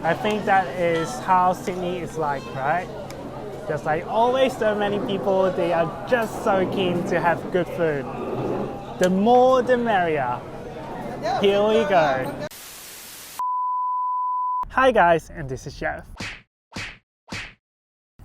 I think that is how Sydney is like, right? Just like always so many people, they are just so keen to have good food. The more the merrier. Here we go. Hi guys, and this is Jeff.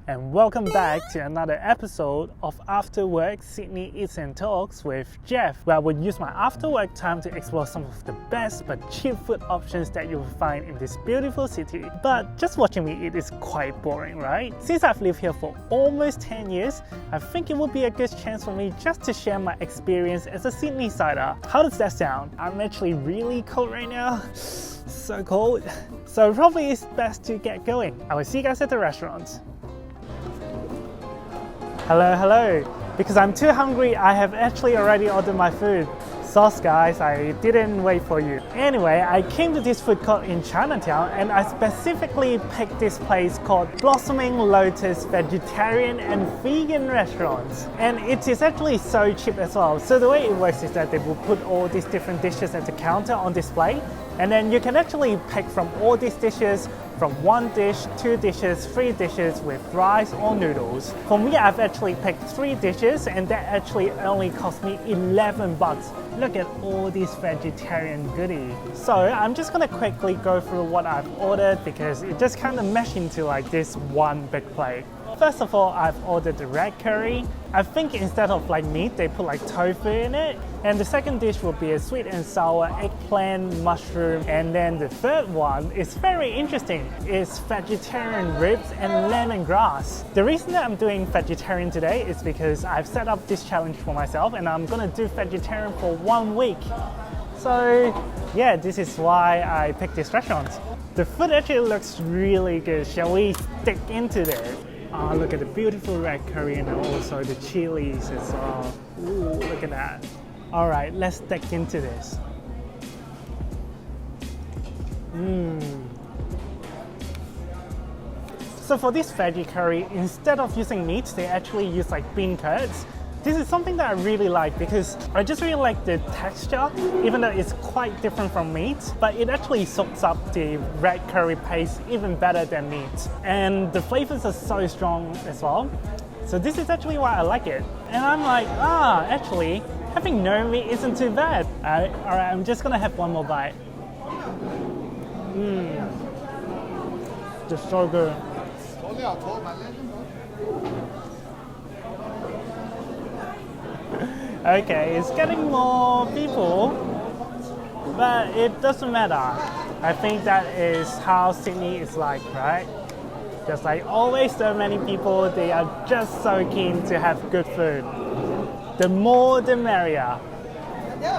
And welcome back to another episode of After Work Sydney Eats and Talks with Jeff, where I would use my after work time to explore some of the best but cheap food options that you will find in this beautiful city. But just watching me eat is quite boring, right? Since I've lived here for almost 10 years, I think it would be a good chance for me just to share my experience as a Sydney sider. How does that sound? I'm actually really cold right now. So cold. So probably it's best to get going. I will see you guys at the restaurant. Hello. Because I'm too hungry, I have actually already ordered my food. Sauce guys, I didn't wait for you. Anyway, I came to this food court in Chinatown and I specifically picked this place called Blossoming Lotus Vegetarian and Vegan restaurants. And it is actually so cheap as well. So the way it works is that they will put all these different dishes at the counter on display, and then you can actually pick from all these dishes, from 1 dish, 2 dishes, 3 dishes with rice or noodles. For me, I've actually picked 3 dishes and that actually only cost me 11 bucks. Look at all these vegetarian goodies. So I'm just gonna quickly go through what I've ordered because it just kind of meshed into like this one big plate. First of all, I've ordered the red curry. I think instead of like meat, they put like tofu in it. And the second dish will be a sweet and sour eggplant, mushroom. And then the third one is very interesting. It's vegetarian ribs and lemongrass. The reason that I'm doing vegetarian today is because I've set up this challenge for myself and I'm gonna do vegetarian for 1 week. So yeah, this is why I picked this restaurant. The food actually looks really good. Shall we stick into this? Oh, look at the beautiful red curry and also the chilies as well. Ooh, look at that. All right, let's dig into this. So for this veggie curry, instead of using meat, they actually use like bean curds. This is something that I really like because I just really like the texture, even though it's quite different from meat, but it actually soaks up the red curry paste even better than meat. And the flavors are so strong as well. So this is actually why I like it. And I'm like, actually, having no meat isn't too bad. All right, I'm just gonna have one more bite. Just so good. Okay, it's getting more people, but it doesn't matter. I think that is how Sydney is like, right? Just like always so many people, they are just so keen to have good food. The more the merrier.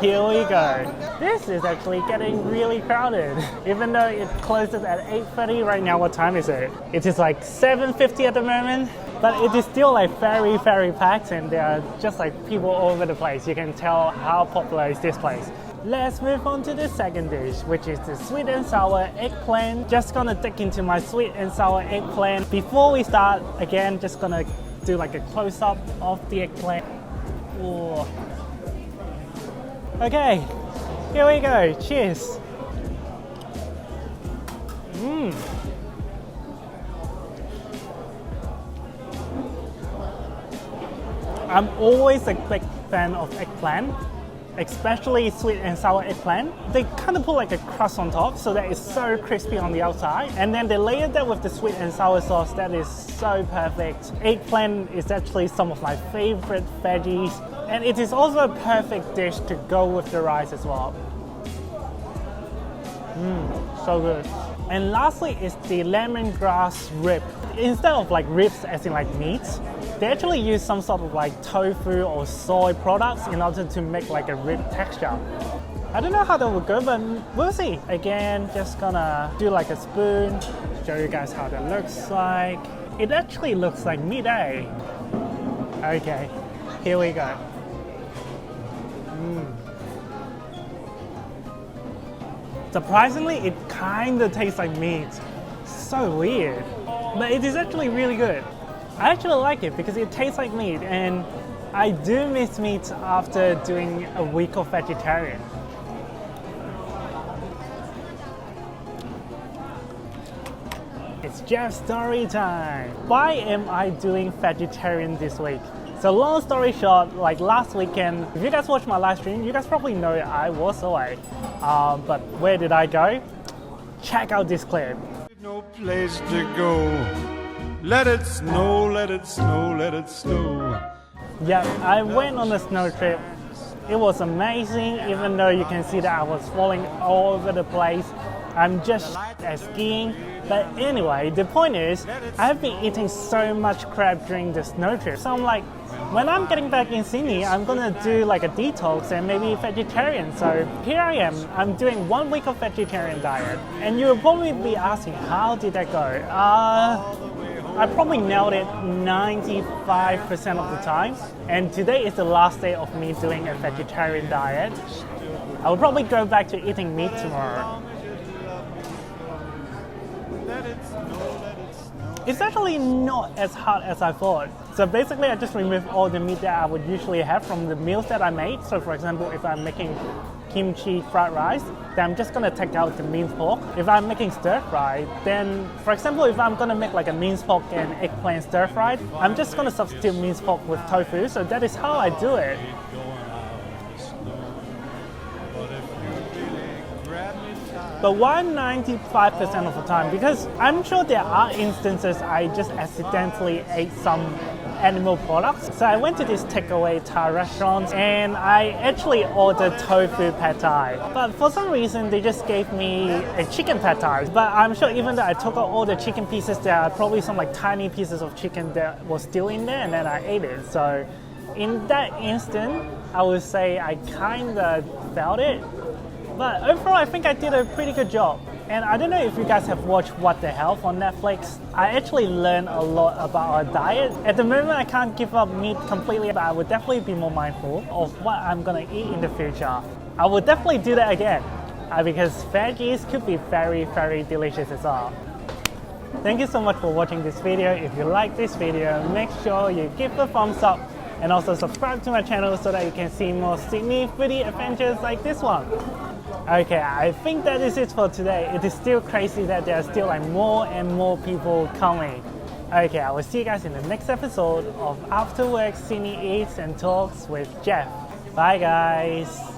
Here we go. This is actually getting really crowded. Even though it closes at 8:30 right now, what time is it? It is like 7:50 at the moment. But it is still like very packed and there are just like people all over the place. You can tell how popular is this place. Let's move on to the second dish, which is the sweet and sour eggplant. Just gonna dig into my sweet and sour eggplant. Before we start, again, just gonna do like a close-up of the eggplant. Ooh. Okay, here we go. Cheers. I'm always a big fan of eggplant, especially sweet and sour eggplant. They kind of put like a crust on top so that it's so crispy on the outside. And then they layer that with the sweet and sour sauce. That is so perfect. Eggplant is actually some of my favorite veggies. And it is also a perfect dish to go with the rice as well. So good. And lastly is the lemongrass rib. Instead of like ribs as in like meat, they actually use some sort of like tofu or soy products in order to make like a rib texture. I don't know how that would go, but we'll see. Again, just gonna do like a spoon, show you guys how that looks like. It actually looks like meat, eh? Okay, here we go. Surprisingly, it kind of tastes like meat. So weird. But it is actually really good. I actually like it because it tastes like meat and I do miss meat after doing a week of vegetarian. it's Jeff's story time. Why am I doing vegetarian this week? So long story short, like last weekend, if you guys watched my live stream, you guys probably know I was away. But where did I go? Check out this clip. No place to go. Let it snow, let it snow, let it snow. Yeah, I went on a snow trip. It was amazing, even though you can see that I was falling all over the place. I'm just at skiing. But anyway, the point is, I've been eating so much crap during the snow trip. So I'm like, when I'm getting back in Sydney, I'm gonna do like a detox and maybe vegetarian. So here I am, I'm doing 1 week of vegetarian diet. And you'll probably be asking, how did that go? I probably nailed it 95% of the time. And today is the last day of me doing a vegetarian diet. I will probably go back to eating meat tomorrow. It's actually not as hard as I thought. So basically I just removed all the meat that I would usually have from the meals that I made. So for example, if I'm making kimchi fried rice, then I'm just gonna take out the minced pork. If I'm making stir fry, then for example, if I'm gonna make like a minced pork and eggplant stir fried, I'm just gonna substitute minced pork with tofu. So that is how I do it. But why 95% of the time? Because I'm sure there are instances I just accidentally ate some animal products. So I went to this takeaway Thai restaurant and I actually ordered tofu pad thai. But for some reason they just gave me a chicken pad thai. But I'm sure even though I took out all the chicken pieces, there are probably some like tiny pieces of chicken that was still in there and then I ate it. So in that instant, I would say I kinda felt it. But overall, I think I did a pretty good job. And I don't know if you guys have watched What the Health on Netflix. I actually learned a lot about our diet. At the moment, I can't give up meat completely, but I would definitely be more mindful of what I'm gonna eat in the future. I would definitely do that again because veggies could be very, very delicious as well. Thank you so much for watching this video. If you like this video, make sure you give a thumbs up and also subscribe to my channel so that you can see more Sydney foodie adventures like this one. Okay, I think that is it for today. It is still crazy that there are still like more and more people coming. Okay, I will see you guys in the next episode of After Work Sydney Eats and Talks with Jeff. Bye guys.